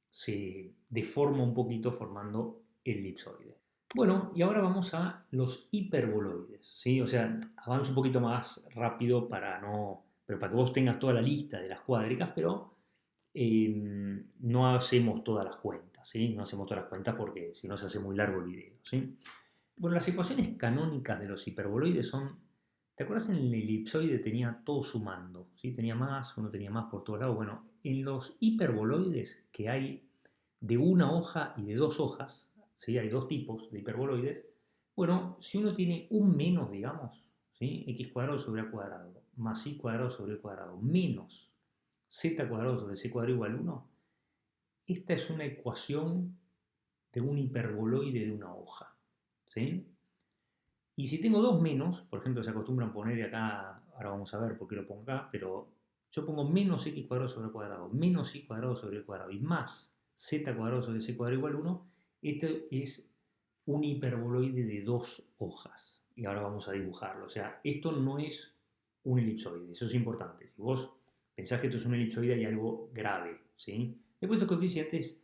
se deforma un poquito formando el elipsoide. Bueno, y ahora vamos a los hiperboloides, ¿sí? O sea, avanzo un poquito más rápido pero para que vos tengas toda la lista de las cuádricas, pero no hacemos todas las cuentas, ¿sí? No hacemos todas las cuentas porque si no se hace muy largo el video, ¿sí? Bueno, las ecuaciones canónicas de los hiperboloides son, ¿te acuerdas en el elipsoide tenía todo sumando, ¿sí? Tenía más, uno tenía más por todos lados. Bueno, en los hiperboloides que hay de una hoja y de dos hojas, ¿sí? Hay dos tipos de hiperboloides. Bueno, si uno tiene un menos, digamos, ¿sí? X cuadrado sobre A cuadrado, más Y cuadrado sobre B cuadrado, menos Z cuadrado sobre C cuadrado igual 1, esta es una ecuación de un hiperboloide de una hoja, ¿sí? Y si tengo dos menos, por ejemplo, se acostumbran a poner acá, ahora vamos a ver por qué lo pongo acá, pero yo pongo menos x cuadrado sobre cuadrado, menos y cuadrado sobre el cuadrado y más z cuadrado sobre c cuadrado igual 1, esto es un hiperboloide de dos hojas. Y ahora vamos a dibujarlo. O sea, esto no es un elipsoide, eso es importante. Si vos pensás que esto es un elipsoide hay algo grave, ¿sí? Después estos coeficientes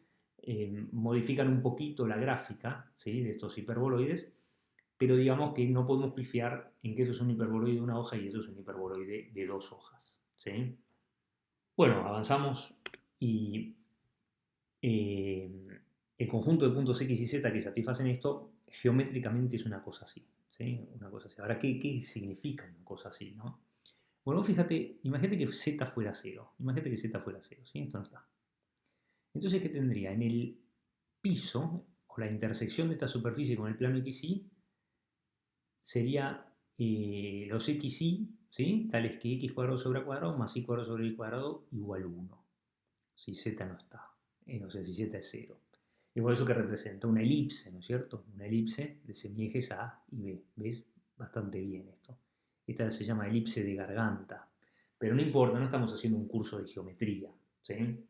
modifican un poquito la gráfica, ¿sí? De estos hiperboloides, pero digamos que no podemos pifiar en que eso es un hiperboloide de una hoja y eso es un hiperboloide de dos hojas, ¿sí? Bueno, avanzamos y el conjunto de puntos X y Z que satisfacen esto geométricamente es una cosa así, ¿sí? Una cosa así. Ahora, ¿qué significa una cosa así, no? Bueno, fíjate, imagínate que Z fuera 0, imagínate que Z fuera 0, ¿sí? Esto no está. Entonces, ¿qué tendría? En el piso, o la intersección de esta superficie con el plano XY, sería los xy, ¿sí? Tales que x cuadrado sobre a cuadrado más y cuadrado sobre y cuadrado igual 1. Si z no está, o sea, si z es 0. Y por eso que representa una elipse, ¿no es cierto? Una elipse de semiejes A y B. ¿Ves? Bastante bien esto. Esta se llama elipse de garganta. Pero no importa, no estamos haciendo un curso de geometría, ¿sí?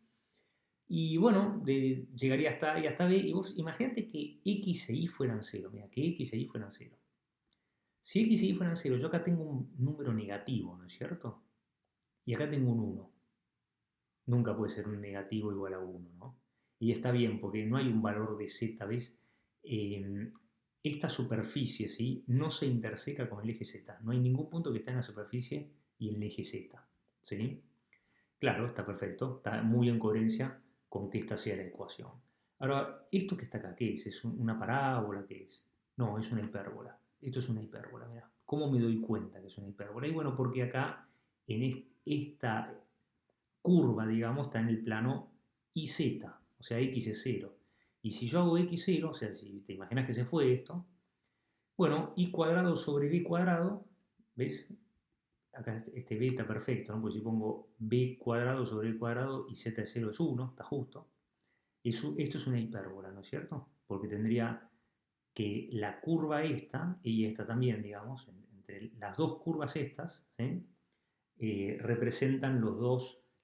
Y bueno, llegaría hasta A y hasta B. Y vos imagínate que x e y fueran 0. Mira, que x e y fueran 0. Si x y y fueran 0, yo acá tengo un número negativo, ¿no es cierto? Y acá tengo un 1. Nunca puede ser un negativo igual a 1, ¿no? Y está bien, porque no hay un valor de z, ¿ves? Esta superficie, ¿sí? No se interseca con el eje z. No hay ningún punto que está en la superficie y en el eje z, ¿sí? Claro, está perfecto, está muy en coherencia con que esta sea la ecuación. Ahora, ¿esto que está acá qué es? ¿Es una parábola? ¿Qué es? No, es una hipérbola. Esto es una hipérbola, mira. ¿Cómo me doy cuenta que es una hipérbola? Y bueno, porque acá, en esta curva, digamos, está en el plano IZ, o sea, x es 0. Y si yo hago x0, o sea, si te imaginas que se fue esto, bueno, y cuadrado sobre b cuadrado, ¿ves? Acá este b está perfecto, ¿no? Porque si pongo b cuadrado sobre b cuadrado y z de 0 es 1, está justo. Esto es una hipérbola, ¿no es cierto? Porque tendría que la curva esta y esta también, digamos, entre las dos curvas estas, ¿sí? Representan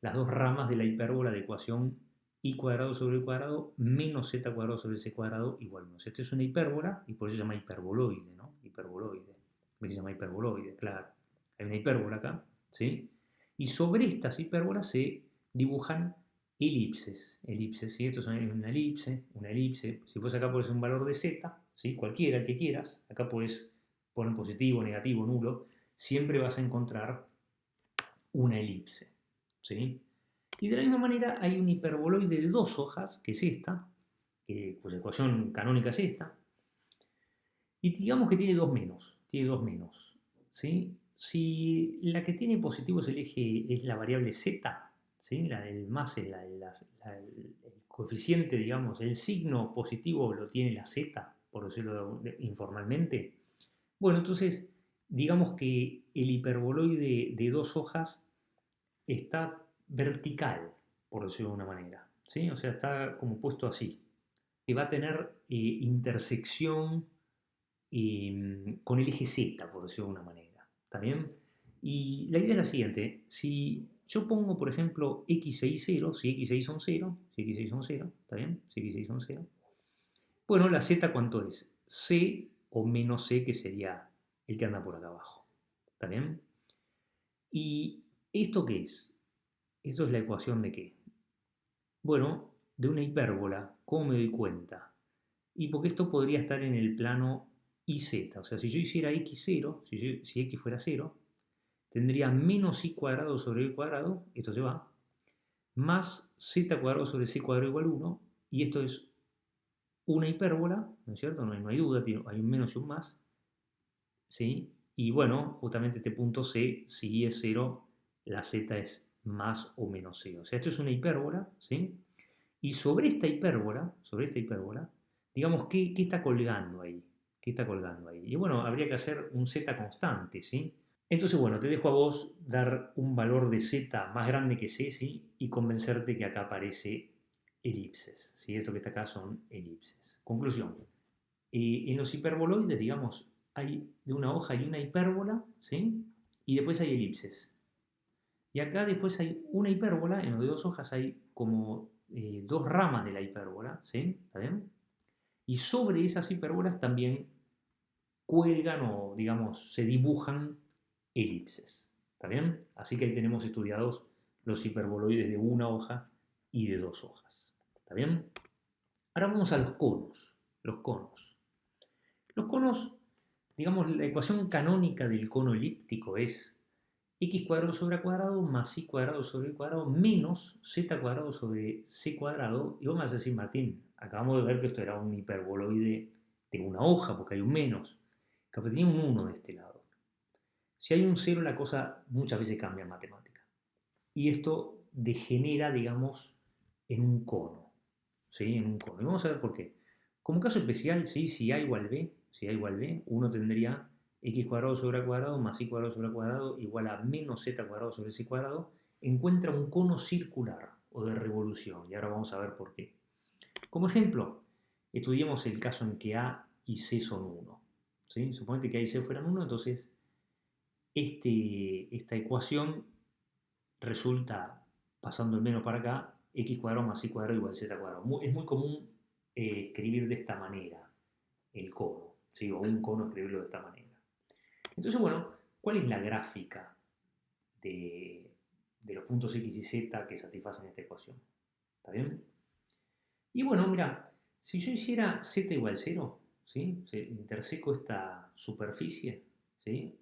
las dos ramas de la hipérbola de ecuación y cuadrado sobre y cuadrado menos z cuadrado sobre c cuadrado igual 1. Esta es una hipérbola y por eso se llama hiperboloide, ¿no? Hiperboloide. Se llama hiperboloide, claro. Hay una hipérbola acá, ¿sí? Y sobre estas hipérbolas se dibujan elipses. Elipses, ¿sí? Esto es una elipse, una elipse. Si vos acá pones un valor de z, ¿sí? Cualquiera, el que quieras, acá podés poner positivo, negativo, nulo, siempre vas a encontrar una elipse, ¿sí? Y de la misma manera hay un hiperboloide de dos hojas, que es esta, cuya ecuación canónica es esta, y digamos que tiene dos menos, ¿sí? Si la que tiene positivo es el eje, es la variable z, ¿sí? La del más, el coeficiente, digamos, el signo positivo lo tiene la z, por decirlo informalmente. Bueno, entonces, digamos que el hiperboloide de dos hojas está vertical, por decirlo de una manera, ¿sí? O sea, está como puesto así. Que va a tener intersección con el eje Z, por decirlo de una manera. ¿Está bien? Y la idea es la siguiente. Si yo pongo, por ejemplo, x y 0, si x y son 0, si x y son 0, ¿está bien? Si x y son 0. Bueno, la Z, ¿cuánto es? C o menos C, que sería el que anda por acá abajo. ¿Está bien? ¿Y esto qué es? Esto es la ecuación de qué. Bueno, de una hipérbola. ¿Cómo me doy cuenta? Y porque esto podría estar en el plano IZ. O sea, si yo hiciera x0, si x fuera 0, tendría menos y cuadrado sobre y cuadrado, esto se va, más z cuadrado sobre c cuadrado igual 1, y esto es una hipérbola, ¿no es cierto? No hay duda, hay un menos y un más, ¿sí? Y bueno, justamente este punto C, si y es 0, la z es más o menos 0. O sea, esto es una hipérbola, ¿sí? Y sobre esta hipérbola, digamos, ¿qué está colgando ahí? ¿Qué está colgando ahí? Y bueno, habría que hacer un z constante, ¿sí? Entonces, bueno, te dejo a vos dar un valor de z más grande que c, ¿sí? Y convencerte que acá aparece elipses, ¿sí? Esto que está acá son elipses. Conclusión. En los hiperboloides, digamos, hay de una hoja hay una hipérbola, ¿sí? Y después hay elipses. Y acá después hay una hipérbola, en los de dos hojas hay como dos ramas de la hipérbola, ¿sí? ¿Está bien? Y sobre esas hipérbolas también cuelgan o, digamos, se dibujan elipses, ¿está bien? Así que ahí tenemos estudiados los hiperboloides de una hoja y de dos hojas, ¿está bien? Ahora vamos a los conos. Los conos. Los conos, digamos, la ecuación canónica del cono elíptico es x cuadrado sobre a cuadrado más y cuadrado sobre y cuadrado menos z cuadrado sobre c cuadrado. Y vos me vas a decir, Martín, acabamos de ver que esto era un hiperboloide de una hoja, porque hay un menos. Que tenía un 1 de este lado. Si hay un 0, la cosa muchas veces cambia en matemática. Y esto degenera, digamos, en un cono. ¿Sí? En un cono. Y vamos a ver por qué. Como caso especial, ¿sí? Si A igual B, uno tendría x cuadrado sobre a cuadrado más y cuadrado sobre a cuadrado igual a menos z cuadrado sobre c cuadrado, encuentra un cono circular o de revolución. Y ahora vamos a ver por qué. Como ejemplo, estudiemos el caso en que A y C son 1. ¿Sí? Suponete que A y C fueran 1, entonces esta ecuación resulta, pasando el menos para acá, x cuadrado más y cuadrado igual a z cuadrado. Es muy común escribir de esta manera el cono, ¿sí? O un cono escribirlo de esta manera. Entonces, bueno, ¿cuál es la gráfica de los puntos x y z que satisfacen esta ecuación? ¿Está bien? Y bueno, mira, si yo hiciera z igual 0, ¿sí? Interseco esta superficie, ¿sí?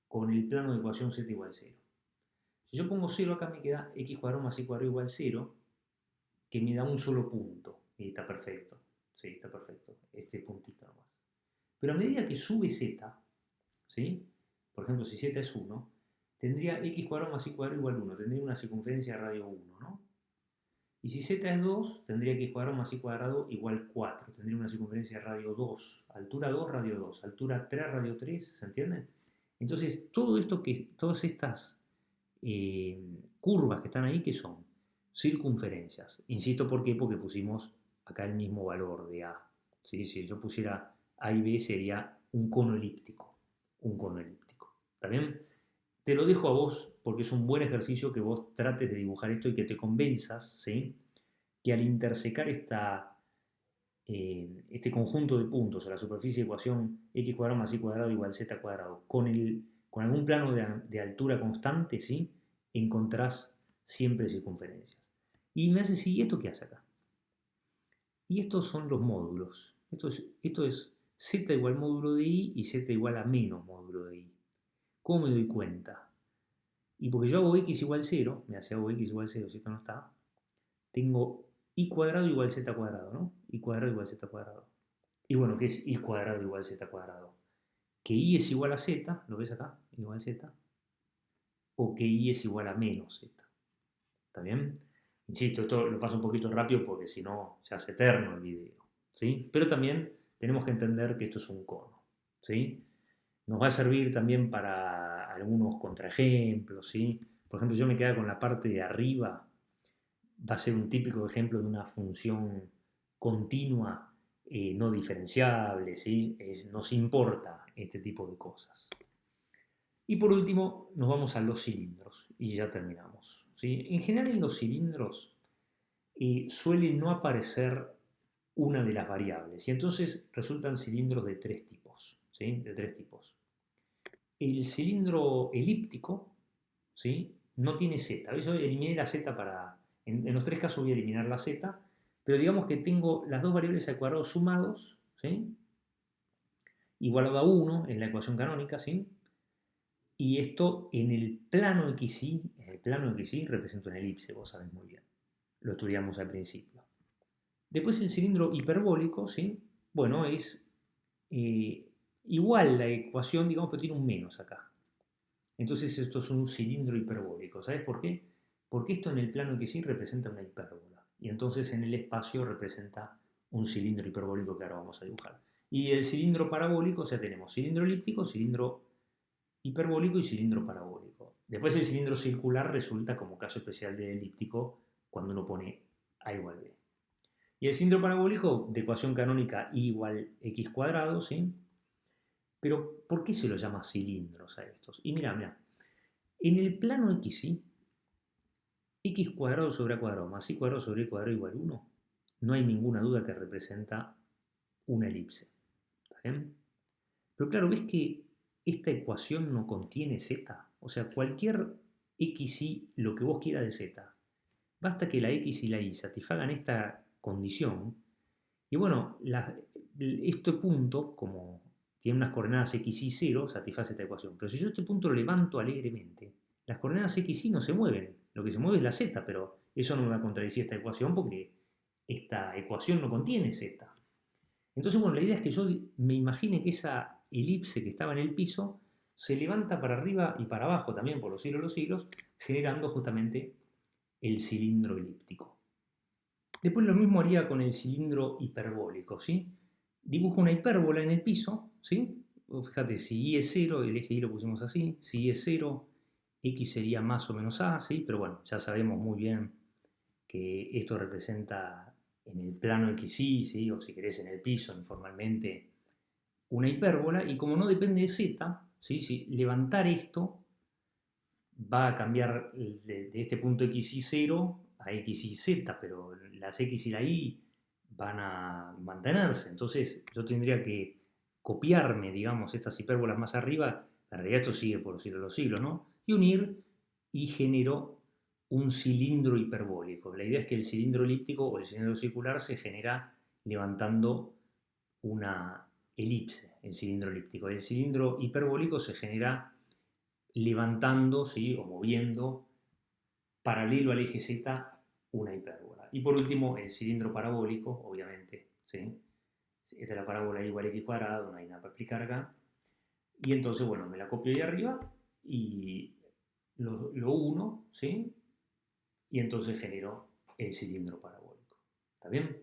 Con el plano de ecuación z igual 0. Si yo pongo 0 acá me queda x cuadrado más y cuadrado igual 0, que me da un solo punto. Y está perfecto. Sí, está perfecto. Este puntito nomás. Pero a medida que sube z, ¿sí? Por ejemplo, si z es 1, tendría x cuadrado más y cuadrado igual 1. Tendría una circunferencia radio 1, ¿no? Y si z es 2, tendría que x cuadrado más y cuadrado igual 4. Tendría una circunferencia de radio 2. Altura 2, radio 2. Altura 3, radio 3. ¿Se entiende? Entonces, todas estas curvas que están ahí, ¿qué son? Circunferencias. Insisto, ¿por qué? Porque pusimos acá el mismo valor de A. ¿Sí? Si yo pusiera A y B sería un cono elíptico. Un cono elíptico. ¿Está bien? Te lo dejo a vos porque es un buen ejercicio que vos trates de dibujar esto y que te convenzas, ¿sí? Que al intersecar este conjunto de puntos a la superficie de ecuación x cuadrado más y cuadrado igual z cuadrado con algún plano de altura constante, ¿sí? Encontrás siempre circunferencias. Y me hace, sí, ¿y esto qué hace acá? Y estos son los módulos. Esto es z igual módulo de i y z igual a menos módulo de i. ¿Cómo me doy cuenta? Y porque yo hago x igual 0, me hace hago x igual 0, si esto no está, tengo i cuadrado igual z cuadrado, ¿no? I cuadrado igual z cuadrado. Y bueno, ¿qué es i cuadrado igual z cuadrado? Que i es igual a z, ¿lo ves acá? Igual a z. O que i es igual a menos z. ¿Está bien? Insisto, esto lo paso un poquito rápido porque si no se hace eterno el video. ¿Sí? Pero también tenemos que entender que esto es un cono. ¿Sí? Nos va a servir también para algunos contraejemplos. ¿Sí? Por ejemplo, yo me quedo con la parte de arriba. Va a ser un típico ejemplo de una función continua no diferenciable. ¿Sí? Nos importa este tipo de cosas. Y por último, nos vamos a los cilindros y ya terminamos. ¿Sí? En general, en los cilindros suele no aparecer una de las variables y entonces resultan cilindros de tres tipos. ¿Sí? De tres tipos. El cilindro elíptico, ¿sí? No tiene z. Yo eliminé la z para. En los tres casos voy a eliminar la z, pero digamos que tengo las dos variables al cuadrado sumados, ¿sí? Igualado a 1 en la ecuación canónica, ¿sí? Y esto en el plano XY representa una elipse, vos sabés muy bien. Lo estudiamos al principio. Después el cilindro hiperbólico, ¿sí? Bueno, es igual la ecuación, digamos, pero tiene un menos acá. Entonces esto es un cilindro hiperbólico. ¿Sabes por qué? Porque esto en el plano XY representa una hipérbola. Y entonces en el espacio representa un cilindro hiperbólico que ahora vamos a dibujar. Y el cilindro parabólico, o sea, tenemos cilindro elíptico, cilindro hiperbólico y cilindro parabólico. Después el cilindro circular resulta como caso especial del elíptico cuando uno pone A igual B. Y el cilindro parabólico de ecuación canónica I igual X cuadrado, ¿sí? Pero ¿por qué se lo llama cilindros a estos? Y mira, en el plano XY, X cuadrado sobre A cuadrado más Y cuadrado sobre Y cuadrado igual 1, no hay ninguna duda que representa una elipse. ¿Está bien? Pero claro, ¿ves que esta ecuación no contiene z? O sea, cualquier xy, lo que vos quieras de z, basta que la x y la y satisfagan esta condición. Y bueno, este punto, como tiene unas coordenadas x y 0, satisface esta ecuación. Pero si yo este punto lo levanto alegremente, las coordenadas x y no se mueven. Lo que se mueve es la z, pero eso no me va a contradecir esta ecuación porque esta ecuación no contiene z. Entonces, bueno, la idea es que yo me imagine que esa elipse que estaba en el piso se levanta para arriba y para abajo también por los siglos, generando justamente el cilindro elíptico. Después lo mismo haría con el cilindro hiperbólico, ¿sí? Dibujo una hipérbola en el piso, ¿sí? Fíjate, si y es 0, el eje y lo pusimos así, si y es 0, x sería más o menos a, ¿sí? Pero bueno, ya sabemos muy bien que esto representa en el plano XY, ¿sí? O si querés en el piso, informalmente, una hipérbola, y como no depende de z, ¿sí? Si levantar esto va a cambiar de este punto XY 0 a XY z, pero las x y la y van a mantenerse, entonces yo tendría que copiarme, digamos, estas hipérbolas más arriba, en realidad esto sigue por los siglos de los siglos, ¿no? Y unir y genero un cilindro hiperbólico. La idea es que el cilindro elíptico o el cilindro circular se genera levantando una elipse, el cilindro elíptico. El cilindro hiperbólico se genera levantando, ¿sí? O moviendo paralelo al eje Z una hipérbola. Y por último, el cilindro parabólico, obviamente, ¿sí? Esta es la parábola igual a x cuadrado, no hay nada para explicar acá. Y entonces, bueno, me la copio ahí arriba y lo uno, ¿sí? Y entonces genero el cilindro parabólico. ¿Está bien?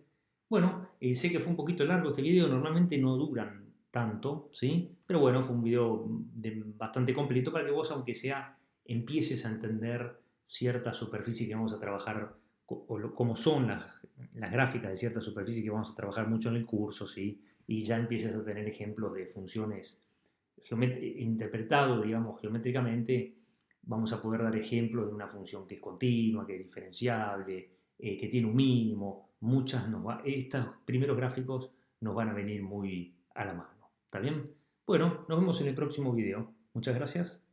Bueno, sé que fue un poquito largo este video, normalmente no duran tanto, ¿sí? Pero bueno, fue un video bastante completo para que vos, aunque sea, empieces a entender ciertas superficies que vamos a trabajar, o cómo son las gráficas de ciertas superficies que vamos a trabajar mucho en el curso, ¿sí? Y ya empieces a tener ejemplos de funciones interpretado, digamos, geométricamente, vamos a poder dar ejemplos de una función que es continua, que es diferenciable, que tiene un mínimo. Estos primeros gráficos nos van a venir muy a la mano. ¿Está bien? Bueno, nos vemos en el próximo video. Muchas gracias.